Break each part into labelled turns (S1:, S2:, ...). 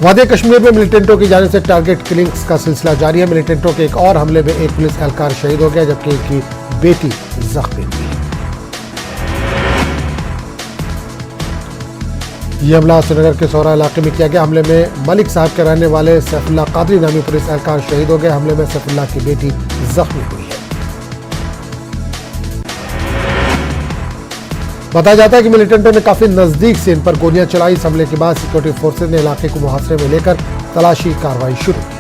S1: वादी कश्मीर में मिलिटेंटों की जानिब से टारगेट किलिंग्स का सिलसिला जारी है। मिलिटेंटों के एक और हमले में एक पुलिस एहलकार शहीद हो गया जबकि उनकी बेटी जख्मी हुई है। यह हमला श्रीनगर के सोहरा इलाके में किया गया। हमले में मलिक साहब के रहने वाले सैफुल्लाह कादरी नामी पुलिस एहलकार शहीद हो गए। हमले में सैफुल्लाह की बेटी जख्मी हुई है। बताया जाता है कि मिलिटेंटों ने काफी नजदीक से इन पर गोलियां चलाई। इस हमले के बाद सिक्योरिटी फोर्सेज ने इलाके को मुहासरे में लेकर तलाशी कार्रवाई शुरू की।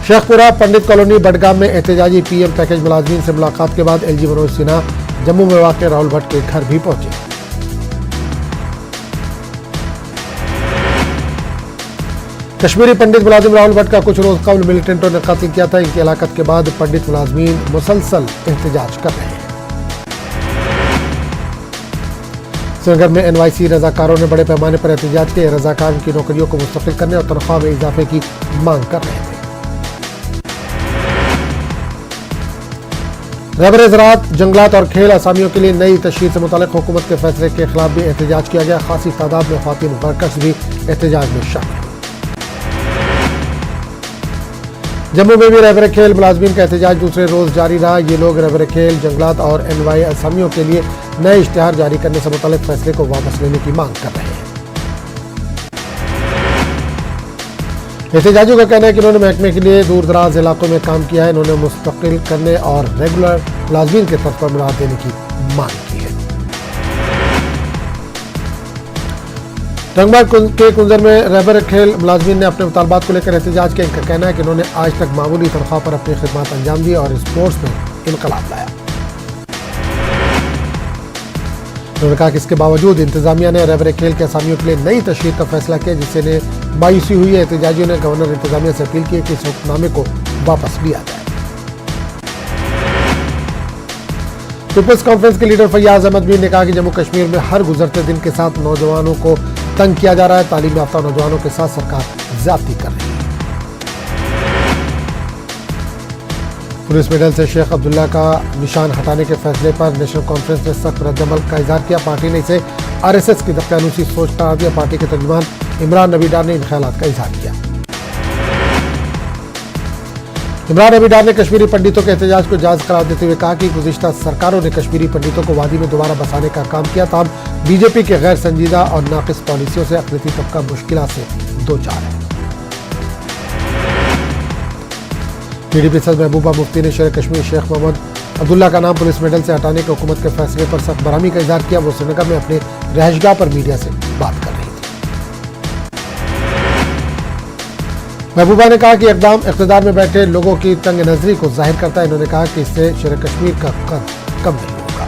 S1: शेखपुरा पंडित कॉलोनी बडगाम में एहतजाजी पीएम पैकेज मुलाजमीन से मुलाकात के बाद एलजी मनोज सिन्हा जम्मू में वाक़ राहुल भट्ट के घर भी पहुंचे। कश्मीरी पंडित मुलाजिम राहुल भट्ट का कुछ रोज कबल मिलिटेंटों ने कत्ल किया था। इनकी हलाकत के बाद पंडित मुलाजमीन मुसलसल एहतजाज कर रहे हैं। श्रीनगर में एनवाईसी रजाकारों ने बड़े पैमाने पर एहतजाज किया। रजाकार उनकी नौकरियों को मुस्तकिल करने और तनख्वाह में इजाफे की मांग कर रहे थे। रहबर ज़राअत, जंगलात और खेल असामियों के लिए नई तशरीह से मुतालिक हुकूमत के फैसले के खिलाफ भी एहतजाज किया गया। खासी तादाद में ख्वातीन वर्कर्स भी एहतजाज में शामिल। जम्मू में भी रहबर खेल मुलाजमीन का एहतजाज दूसरे रोज जारी रहा। ये लोग रहबर खेल, जंगलात और एनवाई असामियों के लिए नए इश्तिहार जारी करने से मुतालिक फैसले को वापस लेने की मांग कर रहे हैं। एहतजाजियों का कहना है कि इन्होंने महकमे के लिए दूर दराज इलाकों में काम किया है। इन्होंने मुस्तकिल करने और रेगुलर मुलाजमीन के तर्ज पर मुराद देने की मांग की है। रंगबाग के कुंजर में रहबर खेल मुलाजमीन ने अपने मुतालबात को लेकर एहतजाज किया। इनका कहना है कि इन्होंने आज तक मामूली तनख्वाह पर अपनी खिदमत अंजाम दी और स्पोर्ट्स में इनकलाब लाया। उन्होंने कहा कि इसके बावजूद इंतजामिया ने रहबर खेल के असामियों के लिए नई तशरीह का फैसला किया जिससे इन्हें मायूसी हुई है। एहतजाजियों ने गवर्नर इंतजामिया से अपील की कि इस हुक्मनामे को वापस लिया जाए। पीपल्स कॉन्फ्रेंस के लीडर फैयाज अहमद मीर ने कहा कि जम्मू कश्मीर में हर गुजरते दिन के साथ नौजवानों को तंग किया जा रहा है। तालीम याफ्ता नौजवानों के साथ सरकार ज्यादती कर रही है। पुलिस मेडल से शेख अब्दुल्ला का निशान हटाने के फैसले पर नेशनल कॉन्फ्रेंस ने सख्त रद्दअमल का इजहार किया। पार्टी ने इसे आरएसएस की दख्यानूसी सोच करार दिया। पार्टी के तर्जुमान इमरान नबी डार ने इन ख्यालात का इजहार किया। इमरान नबी डार ने कश्मीरी पंडितों के एहतजाज को जायज करार देते हुए कहा कि गुज़िश्ता सरकारों ने कश्मीरी पंडितों को वादी में दोबारा बसाने का काम किया था। बीजेपी के गैर संजीदा और नाकिस पॉलिसियों से अक़लियती तबका मुश्किल से दो चार है। पीडीपी सदर महबूबा मुफ्ती ने शेर कश्मीर शेख मोहम्मद अब्दुल्ला का नाम पुलिस मेडल से हटाने के हुकूमत के फैसले पर सख्त बरहमी का इजहार किया। वो श्रीनगर में अपने रहशगाह पर मीडिया से बात कर रही थी। महबूबा ने कहा कि इक़दाम इक़्तिदार में बैठे लोगों की तंग नजरी को जाहिर करता है। इन्होंने कहा कि इससे शेर कश्मीर का कद कम नहीं होगा।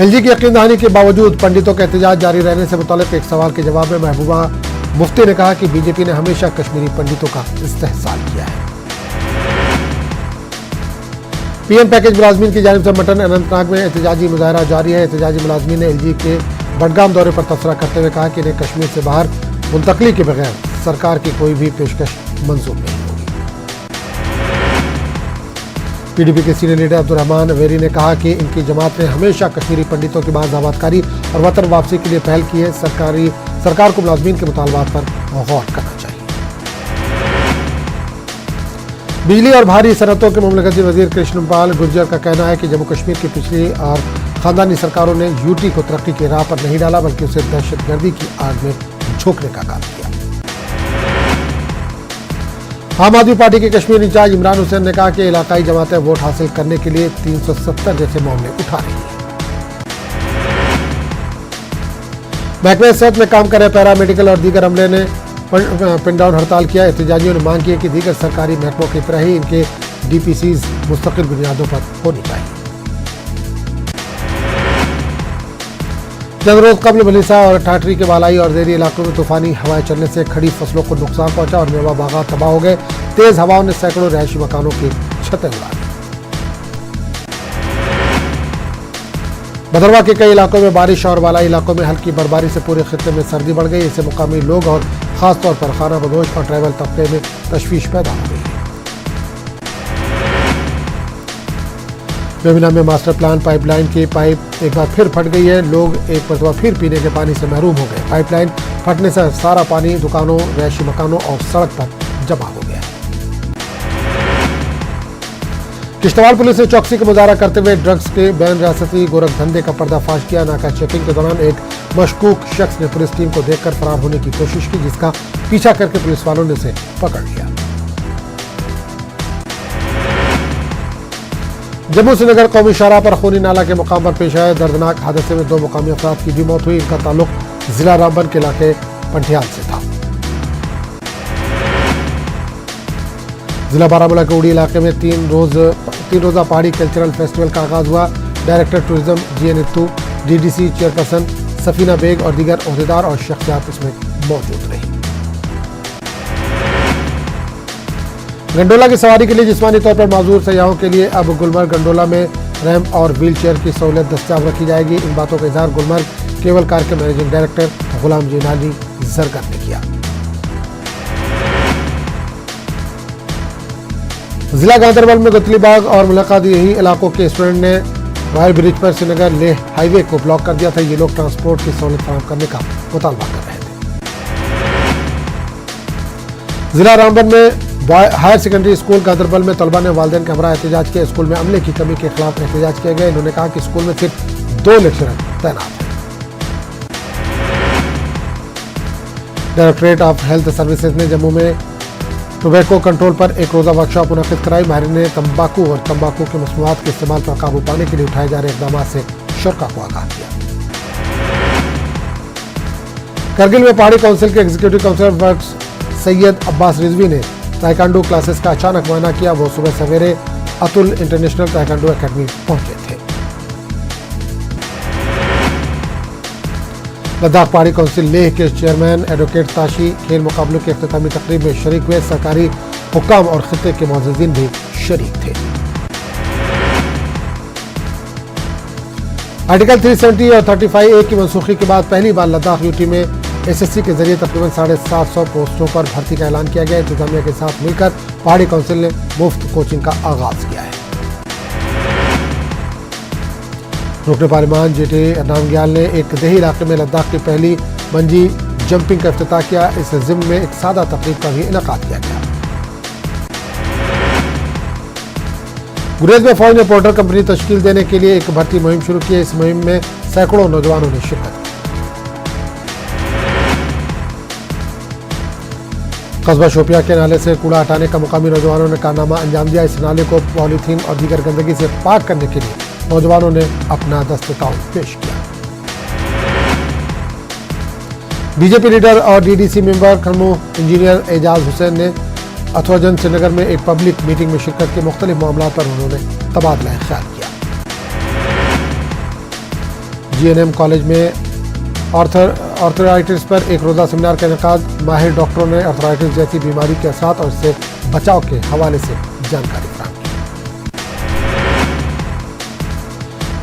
S1: एलजी की यकीन दहानी के बावजूद पंडितों का एहतजाज जारी रहने से मुतालिक एक सवाल के जवाब में महबूबा मुफ्ती ने कहा कि बीजेपी ने हमेशा कश्मीरी पंडितों का इस्तेहसाल किया है। पीएम पैकेज मुलाजमीन की जानिब से मटन अनंतनाग में एहतजाजी मुजाहरा जारी है। एहतजाजी मुलाजमीन ने एलजी के बडगाम दौरे पर तबसरा करते हुए कहा कि इन्हें कश्मीर से बाहर मुंतकली के बगैर सरकार की कोई भी पेशकश मंजूर नहीं होगी। पीडीपी के सीनियर लीडर अब्दुर्रहमान वेरी ने कहा कि इनकी जमात ने हमेशा कश्मीरी पंडितों की बाज़ाबादकारी और वतन वापसी के लिए पहल की है। सरकार को मुलाजमीन के मुतालबात पर गौर करना चाहिए। बिजली और भारी सनअतों के मुमलकती वजीर कृष्णपाल गुर्जर का कहना है कि जम्मू कश्मीर की पिछली और खानदानी सरकारों ने यूटी को तरक्की की राह पर नहीं डाला बल्कि उसे दहशतगर्दी की आग में झोंकने का काम किया। आम आदमी पार्टी के कश्मीर इंचार्ज इमरान हुसैन ने कहा कि इलाकाई जमातें वोट हासिल करने के लिए 370 जैसे मामले उठा रही हैं। महकमे सेहत में काम कर रहे पैरामेडिकल और दीगर अमले ने पिन डाउन हड़ताल किया। एहतजाजियों ने मांग की है कि दीगर सरकारी महकमों की तरह ही इनके डीपीसीज मुस्तकिल बुनियादों पर होनी चाहिए। चंद रोज कबल मलिसा और ठाठरी के बालाई और ज़ेरी इलाकों में तूफानी हवाएं चलने से खड़ी फसलों को नुकसान पहुंचा और मेवा बागात तबाह हो गए। तेज हवाओं ने सैकड़ों रिहायशी मकानों की छतें उड़ा दी। भदरवा के कई इलाकों में बारिश और बालाई इलाकों में हल्की बर्फबारी से पूरे खित्ते में सर्दी बढ़ गई। इससे मुकामी लोग और खासतौर पर खाना बदोश और ट्रैवल तबके में तशवीश पैदा हो गई है। बेमिना में मास्टर प्लान पाइपलाइन की पाइप एक बार फिर फट गई है। लोग एक मरतबा फिर पीने के पानी से महरूम हो गए। पाइपलाइन फटने से सारा पानी दुकानों, रिहायशी मकानों और सड़क पर जमा हो गया। किश्तवाड़ पुलिस ने चौकसी का मुजाहरा करते हुए ड्रग्स के बैन रियासती गोरख धंधे का पर्दाफाश किया। नाका चेकिंग के दौरान एक मशकूक शख्स ने पुलिस टीम को देखकर फरार होने की कोशिश की, जिसका पीछा करके पुलिस वालों ने उसे पकड़ लिया। जम्मू श्रीनगर कौमी शाहराह पर खूनी नाला के मुकाम पर पेश आए दर्दनाक हादसे में 2 मुकामी अफराद की भी मौत हुई। इनका ताल्लुक जिला रामबन के इलाके पंठियाल से था। जिला बारामूला के उड़ी इलाके में तीन रोजा पहाड़ी कल्चरल फेस्टिवल का आगाज हुआ। Director tourism GN Nittu, DDC chairperson Safina Beg और दीगर ओहदेदार और शख्सियात इसमें मौजूद रही। गंडोला की सवारी के लिए जिस्मानी तौर पर माजूर सयाहों के लिए अब गुलमर्ग गंडोला में रैंप और व्हील चेयर की सहूलियत दस्तियाब रखी जाएगी। इन बातों का इजहार गुलमर्ग केबल कार के मैनेजिंग डायरेक्टर गुलाम जीनानी जरगर ने किया। जिला गांधरबल में गुतलीबाग और मुलाकात यही इलाकों के स्टूडेंट ने वायर ब्रिज पर श्रीनगर लेह हाईवे को ब्लॉक कर दिया था। ये लोग ट्रांसपोर्ट की सहूलियत फराहम करने का मुतालबा कर रहे थे। जिला रामबन में हायर सेकेंडरी स्कूल गांधरबल में तलबा ने वालिदैन के हमरा एहतजाज किया। स्कूल में अमले की कमी के खिलाफ एहतजाज किया गया। इन्होंने कहा कि स्कूल में सिर्फ 2 लेक्चरर तैनात हैं। डायरेक्टरेट ऑफ हेल्थ सर्विसेज ने जम्मू में टोबैको कंट्रोल पर एक रोजा वर्कशॉप मुनक्किद कराई। माहिरीन ने तंबाकू और तंबाकू के मसनूआत के इस्तेमाल पर काबू पाने के लिए उठाए जा रहे इकदाम से शुरा को आगाह किया। करगिल में पहाड़ी काउंसिल के executive councillor works Syed Abbas Rizvi ने ताइक्वांडो क्लासेस का अचानक मुआयना किया। वो सुबह सवेरे अतुल इंटरनेशनल ताइक्वांडो एकेडमी पहुंचे थे। लद्दाख पहाड़ी काउंसिल लेह के चेयरमैन एडवोकेट ताशी खेल मुकाबलों की इख्तितामी तकरीब में शरीक हुए। सरकारी हुक्काम और खित्ते के मुअज़्ज़िज़ीन भी शरीक थे। आर्टिकल 370 और 35A की मनसूखी के बाद पहली बार लद्दाख यूटी में SSC के जरिए तकरीबन 750 पोस्टों पर भर्ती का ऐलान किया गया। इंतजामिया के साथ मिलकर पहाड़ी काउंसिल ने मुफ्त कोचिंग का आगाज किया है। रुकन पार्लियामान JT नामग्याल ने एक दही इलाके में लद्दाख की पहली बंजी जंपिंग का इफ्तिताह किया। इस जिम्न में एक सादा तकरीब का भी इनेकाद किया गया। गुरेज में फौज ने पोर्टर कंपनी तश्कील देने के लिए एक भर्ती मुहिम शुरू की है। इस मुहिम में सैकड़ों नौजवानों ने शिरकत की। कस्बा शोपिया के नाले से कूड़ा हटाने का मुकामी नौजवानों ने कारनामा अंजाम दिया। इस नाले को पॉलीथीन और दीगर गंदगी से पाक करने के लिए नौजवानों ने अपना दस्तताउन पेश किया। बीजेपी लीडर और DDC member Khanmoh engineer Ejaz Hussain ने अथवाजन श्रीनगर में एक पब्लिक मीटिंग में शिरकत के मुख्तलिफ मामलों पर उन्होंने तबादला ख्याल किया। GNM कॉलेज में आर्थराइटिस पर एक रोजा सेमिनार का इनेकाद। माहिर डॉक्टरों ने आर्थराइटिस जैसी बीमारी के असरात और इससे बचाव के हवाले से जानकारी फराहम की।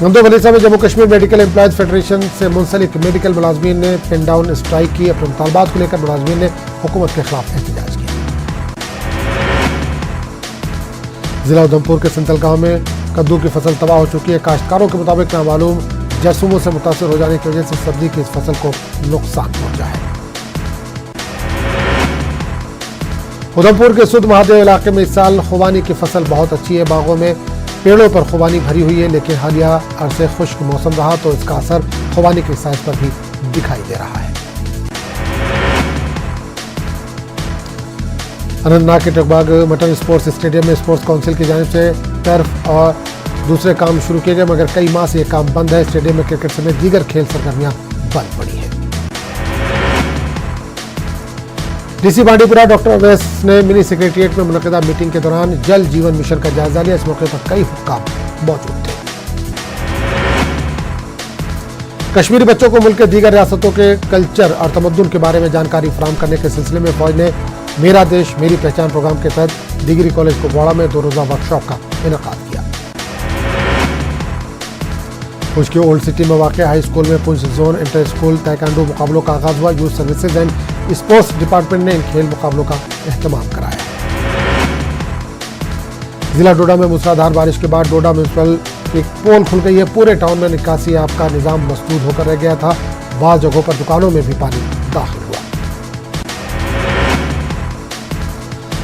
S1: नंदो बनीसा में Jammu Kashmir medical employees federation से मुंसलिक मेडिकल मुलाजमीन ने पिन डाउन स्ट्राइक की। अपने मुतालबात को लेकर मुलाजमीन ने हुकूमत के खिलाफ एहतजाज किया। जिला उधमपुर के संतल गांव में कद्दू की फसल तबाह हो चुकी है। काश्तकारों के मुताबिक नामालूम जरसूमों से मुतासिर हो जाने की वजह से सब्जी की इस फसल को नुकसान पहुंचा है। उधमपुर के सुध महादेव इलाके में इस साल खुबानी की फसल बहुत अच्छी है। बागों में पेड़ों पर खुबानी भरी हुई है, लेकिन हालिया अरसे खुश्क मौसम रहा तो इसका असर खुबानी के साइज पर भी दिखाई दे रहा है। अनंतनाग के टकबाग मटन स्पोर्ट्स स्टेडियम में स्पोर्ट्स काउंसिल की जानिब से टर्फ और दूसरे काम शुरू किए गए, मगर कई माह से यह काम बंद है। स्टेडियम में क्रिकेट समेत दीगर खेल सरगर्मियां बंद पड़ी है। DC बांडीपुरा डॉक्टर अवैस ने मिनी सेक्रेटरिएट में मुनक्किदा मीटिंग के दौरान जल जीवन मिशन का जायजा लिया। इस मौके पर कई हुक्काम मौजूद थे। कश्मीरी बच्चों को मुल्क के दीगर रियासतों के कल्चर और तमद्दुन के बारे में जानकारी फराहम करने के सिलसिले में फौज ने मेरा देश मेरी पहचान प्रोग्राम के तहत डिग्री कॉलेज कुपवाड़ा में 2 रोजा वर्कशॉप का इनेकाद किया। पुंछ की ओल्ड सिटी में वाक़ हाई स्कूल में Poonch zone inter school taekwondo मुकाबलों का आगाज हुआ। Youth services and sports department ने इन खेल मुकाबलों का एहतमाम कराया। जिला डोडा में मूसलाधार बारिश के बाद डोडा म्यूनसिपल एक पोल खुल गई है। पूरे टाउन में निकासी आपका निजाम मसदूद होकर रह गया था। बाज़ जगहों पर दुकानों में भी पानी दाखिल हुआ।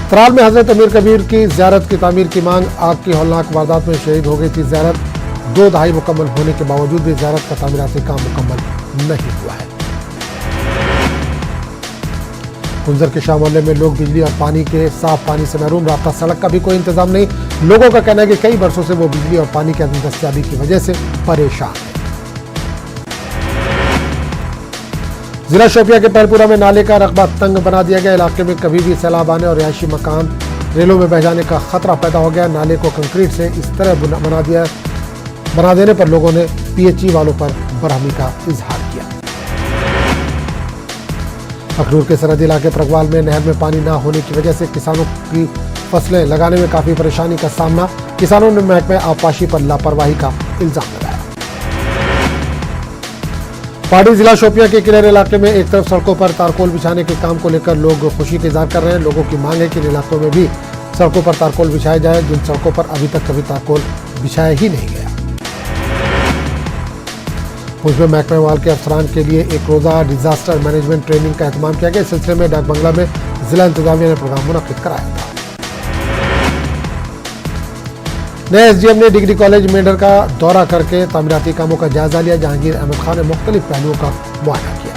S1: त्राल में हजरत अमीर कबीर की ज़ियारत की तामीर की मांग। आग की हौलनाक वारदात में शहीद हो गई थी ज़ियारत। 2 दहाई मुकम्मल होने के बावजूद भी ज़ियारत का तामीराती काम मुकम्मल नहीं हुआ है। कुंजर के शाह मोहल्ले में लोग बिजली और पानी के साफ पानी से महरूम। रास्ता सड़क का भी कोई इंतजाम नहीं। लोगों का कहना है कि कई वर्षों से वो बिजली और पानी की दस्तयाबी की वजह से परेशान है। जिला शोपिया के पैरपुरा में नाले का रकबा तंग बना दिया गया। इलाके में कभी भी सैलाब आने और रिहायशी मकान रेलों में बह जाने का खतरा पैदा हो गया। नाले को कंक्रीट से इस तरह बना देने पर लोगों ने पीएचई वालों पर बरहमी का इजहार किया। अखनूर के सरहदी इलाके प्रगवाल में नहर में पानी न होने की वजह से किसानों की फसलें लगाने में काफी परेशानी का सामना। किसानों ने महकमे आबपाशी पर लापरवाही का इल्जाम लगाया। पहाड़ी जिला शोपिया के किनारे इलाके में एक तरफ सड़कों पर तारकोल बिछाने के काम को लेकर लोग खुशी का इजहार कर रहे हैं। लोगों की मांग है कि इन इलाकों में भी सड़कों पर तारकोल बिछाया जाए, जिन सड़कों पर अभी तक कभी तारकोल बिछाया ही नहीं गया। पुंछ में महकमे वाल के अफसरान के लिए एक रोजा डिजास्टर मैनेजमेंट ट्रेनिंग का एहतमाम किया गया। इस सिलसिले में डाक बंगला में जिला इंतजामिया ने प्रोग्राम मुनक्किद कराया था। नए एसडीएम ने डिग्री कॉलेज मेंढर का दौरा करके तामीराती कामों का जायजा लिया। जहांगीर अहमद खान ने मुख्तलिफ पहलुओं का मुआयना किया।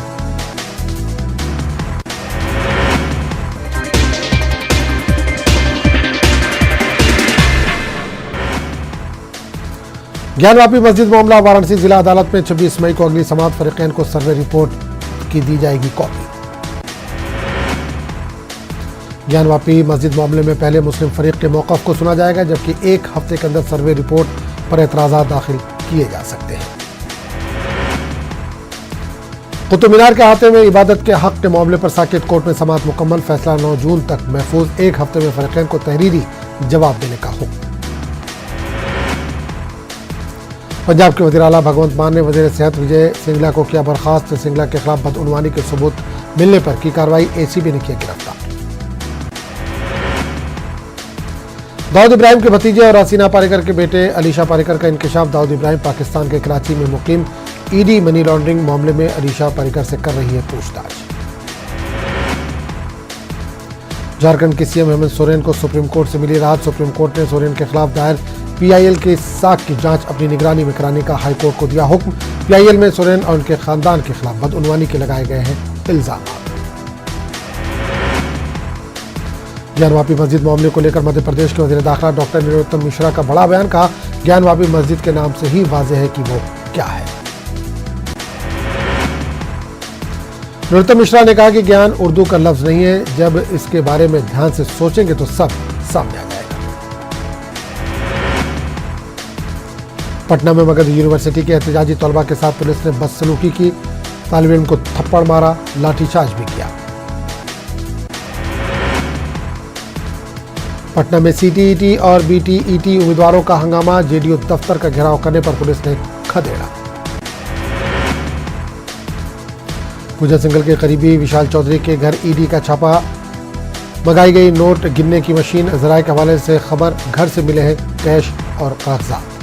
S1: ज्ञानवापी मस्जिद मामला। वाराणसी जिला अदालत में 26 मई को अगली समात फरीकैन को सर्वे रिपोर्ट की दी जाएगी कॉपी। ज्ञानवापी मस्जिद मामले में पहले मुस्लिम फरीक के मौक़िफ़ को सुना जाएगा, जबकि 1 हफ्ते के अंदर सर्वे रिपोर्ट पर एतराज़ात दाखिल किए जा सकते हैं। कुतुब मीनार के अहाते में इबादत के हक के मामले पर साकेत कोर्ट में समात मुकम्मल। फैसला 9 जून तक महफूज। 1 हफ्ते में फरीकैन को तहरीरी जवाब देने का हुक्म। पंजाब के वज़ीर आला भगवंत मान ने वज़ीर सेहत विजय सिंगला को किया बर्खास्त। सिंगला के खिलाफ बदउनवानी के सबूत मिलने पर की कार्रवाई। एसीबी ने किया गिरफ्तार। दाऊद इब्राहिम के भतीजे और हसीना पारिकर के बेटे अलीशा पारिकर का इंकशाफ। दाऊद इब्राहिम पाकिस्तान के कराची में मुकीम। ईडी मनी लॉन्ड्रिंग मामले में अलीशा पारिकर से कर रही है पूछताछ। झारखंड के सीएम हेमंत सोरेन को सुप्रीम कोर्ट से मिली राहत। सुप्रीम कोर्ट ने सोरेन के खिलाफ दायर पीआईएल के साख की जांच अपनी निगरानी में कराने का हाईकोर्ट को दिया हुक्म। पीआईएल में सोरेन और उनके खानदान के खिलाफ बदउनवानी के लगाए गए हैं इल्जाम। ज्ञानवापी मस्जिद मामले को लेकर मध्य प्रदेश के वज़ीर दाखिला डॉक्टर नरोत्तम मिश्रा का बड़ा बयान। कहा, ज्ञानवापी मस्जिद के नाम से ही वाज़ेह है कि वो क्या है। नरोत्तम मिश्रा ने कहा कि ज्ञान उर्दू का लफ्ज नहीं है। जब इसके बारे में ध्यान से सोचेंगे तो सब सामने आ जाएगा। पटना में मगध यूनिवर्सिटी के एहतजाजी तलबा के साथ पुलिस ने बदसलूकी की। तालिब इल्म को थप्पड़ मारा, लाठीचार्ज भी किया। पटना में सीटीईटी और बीटीईटी उम्मीदवारों का हंगामा। जेडीयू दफ्तर का घेराव करने पर पुलिस ने खदेड़ा। पूजा सिंघल के करीबी विशाल चौधरी के घर ईडी का छापा। मंगाई गई नोट गिनने की मशीन। जराये के हवाले से खबर, घर से मिले हैं कैश और कागजात।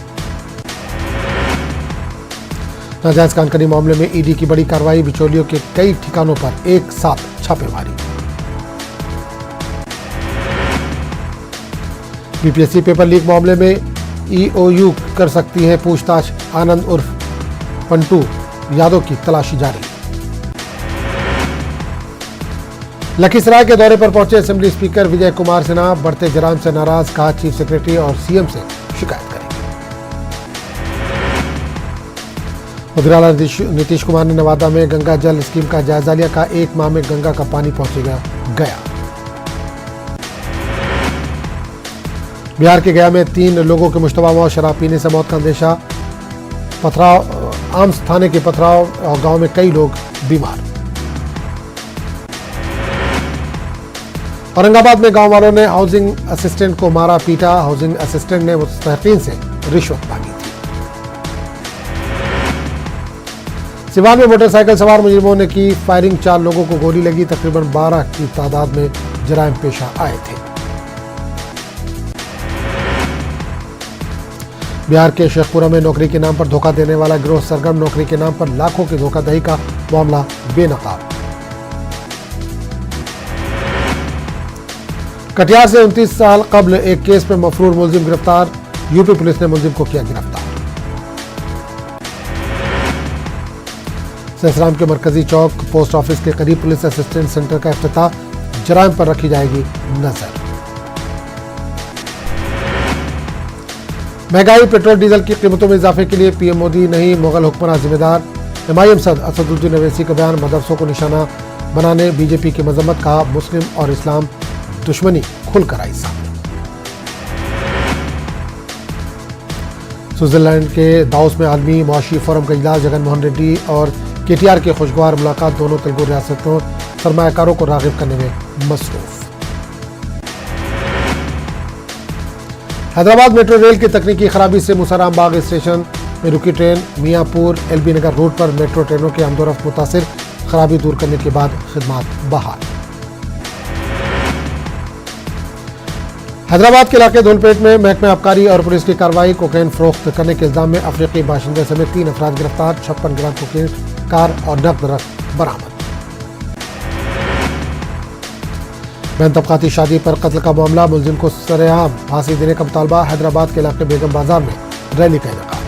S1: नाजायज कानकनी मामले में ईडी की बड़ी कार्रवाई। बिचौलियों के कई ठिकानों पर एक साथ छापेमारी। बीपीएससी पेपर लीक मामले में ईओयू कर सकती है पूछताछ। आनंद उर्फ पंटू यादव की तलाशी जारी। लखीसराय के दौरे पर पहुंचे असेंबली स्पीकर विजय कुमार सिन्हा। बढ़ते जराम से नाराज। कहा, चीफ सेक्रेटरी और सीएम से शिकायत करेंगे। वज़ीर आला नीतीश कुमार ने नवादा में गंगा जल स्कीम का जायजा लिया। कहा, 1 माह में गंगा का पानी पहुंचेगा गया। बिहार के गया में 3 लोगों के मुश्तबा मौत। शराब पीने से मौत का अंदेशा। पथराव आम्स थाने के पथराव और गांव में कई लोग बीमार। औरंगाबाद में गांव वालों ने हाउसिंग असिस्टेंट को मारा पीटा। हाउसिंग असिस्टेंट ने मुस्तहिकीन से रिश्वत मांगी थी। सिवान में मोटरसाइकिल सवार मुजरिमों ने की फायरिंग। 4 लोगों को गोली लगी। तकरीबन 12 की तादाद में जराइम पेशा आए थे। बिहार के शेखपुरा में नौकरी के नाम पर धोखा देने वाला गिरोह सरगर्म, नौकरी के नाम पर लाखों की धोखाधड़ी का मामला बेनकाब। कटिहार से 29 साल कब्ल एक केस में मफरूर मुलजिम गिरफ्तार, यूपी पुलिस ने मुलजिम को किया गिरफ्तार। ससराम के मरकजी चौक पोस्ट ऑफिस के करीब पुलिस असिस्टेंट सेंटर का इफ्तिताह, जराइम पर रखी जाएगी नजर। महंगाई, पेट्रोल डीजल की कीमतों में इजाफे के लिए पीएम मोदी नहीं मुगल हुक्मरान जिम्मेदार, एमआईएम सदर असदुद्दीन ओवैसी का बयान, मदरसों को निशाना बनाने बीजेपी की मजम्मत, कहा मुस्लिम और इस्लाम दुश्मनी खुलकर आई सामने। स्विट्जरलैंड के दावोस में आलमी मुआशी फोरम का इजलास, जगनमोहन रेड्डी और केटीआर की खुशगवार मुलाकात, दोनों तेलुगु रियासतों सरमायाकारों को रागिब करने में मसरूफ। हैदराबाद मेट्रो रेल की तकनीकी खराबी से मुसाराम बाग स्टेशन में रुकी ट्रेन, मियापुर एलबी नगर रूट पर मेट्रो ट्रेनों के आमदोरफ्त मुतासिर, खराबी दूर करने के बाद खिदमत बहाल। हैदराबाद के इलाके धौलपेट में महकमे आबकारी और पुलिस की कार्रवाई, कोकेन फरोख्त करने के इल्जाम में अफ्रीकी बाशिंदे समेत 3 अफराद गिरफ्तार, 56 ग्राम कोकेन, कार और नकद रकम बरामद। बैन तबकाती शादी पर कत्ल का मामला, मुलजिम को सरेआम फांसी देने का मुतालबा, हैदराबाद के इलाके बेगम बाजार में रैली का इनेकाद।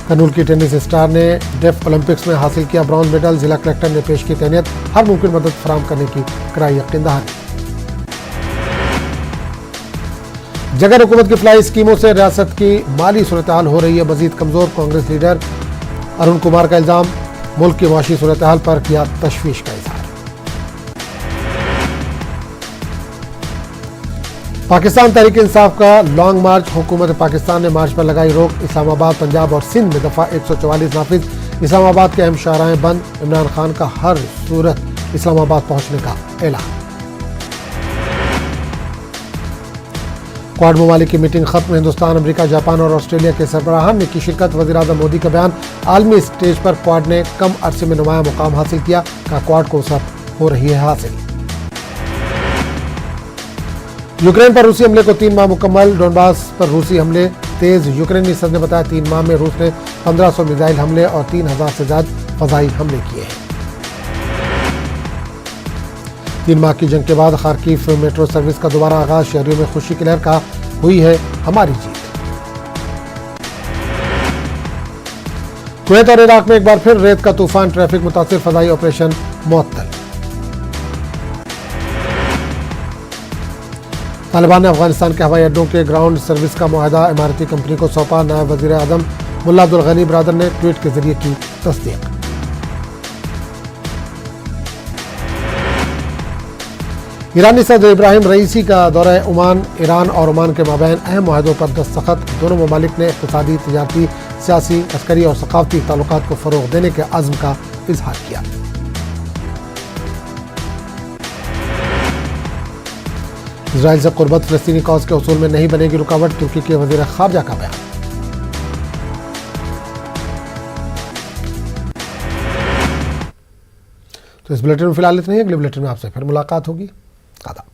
S1: कर्नूल की टेनिस स्टार ने डेफ ओलंपिक्स में हासिल किया ब्रॉन्ज मेडल, जिला कलेक्टर ने पेश की तैनियत, हर मुमकिन मदद फराहम करने की कराई यकीन दहानी। जगह हुकूमत की फ्लाई स्कीमों से रियासत की माली सूरत-ए-हाल हो रही है मजीद कमजोर, कांग्रेस लीडर अरुण कुमार का इल्जाम, मुल्क की माशी सूरत-ए-हाल पर किया तशवीश का इजहार। पाकिस्तान तहरीक इंसाफ का लॉन्ग मार्च, हुकूमत पाकिस्तान ने मार्च पर लगाई रोक, इस्लामाबाद, पंजाब और सिंध में दफा 144 नाफिज, इस्लामाबाद के अहम शाहराहें बंद, इमरान खान का हर सूरत इस्लामाबाद पहुंचने का ऐलान। क्वाड ममालिक की मीटिंग खत्म, हिंदुस्तान, अमेरिका, जापान और ऑस्ट्रेलिया के सरबराहान ने की शिरकत, वज़ीर-ए-आज़म मोदी का बयान, आलमी स्टेज पर क्वाड ने कम अरसे में नुमाया मुकाम हासिल किया, कहा क्वाड को वसअत हो रही है हासिल। यूक्रेन पर रूसी हमले को 3 माह मुकम्मल, डोनबास पर रूसी हमले तेज, यूक्रेनी सदर ने बताया 3 माह में रूस ने 1500 मिसाइल हमले और 3000 से ज्यादा फजाई हमले किए हैं। 3 माह की जंग के बाद खार्किव मेट्रो सर्विस का दोबारा आगाज, शहरियों में खुशी की लहर, का हुई है हमारी जीत। कुवैत और इराक में एक बार फिर रेत का तूफान, ट्रैफिक मुतासिर, फजाई ऑपरेशन मुअत्तल। तालिबान ने अफगानिस्तान के हवाई अड्डों के ग्राउंड सर्विस का मुआहदा इमारती कंपनी को सौंपा, नायब वजीर आजम मुल्ला अब्दुल गनी बरादर ने ट्वीट के जरिए की तस्दीक। ईरानी सदर इब्राहिम रईसी का दौरा ओमान, ईरान और ओमान के माबैन अहम मुआहदों पर दस्तखत, दोनों ममालिक ने इक़्तिसादी, तिजारती, सियासी, अस्करी और सकाफती ताल्लुकात को फरोग देने के अज़्म का इजहार किया। इजराइल से कुर्बत, फ़लस्तीनी कौज़ के उसूल में नहीं बनेगी रुकावट, तुर्की के वज़ीर ख़ारजा का बयान। तो इस बुलेटिन में फिलहाल इतना ही, अगले बुलेटिन में आपसे फिर मुलाकात होगी। आदाब।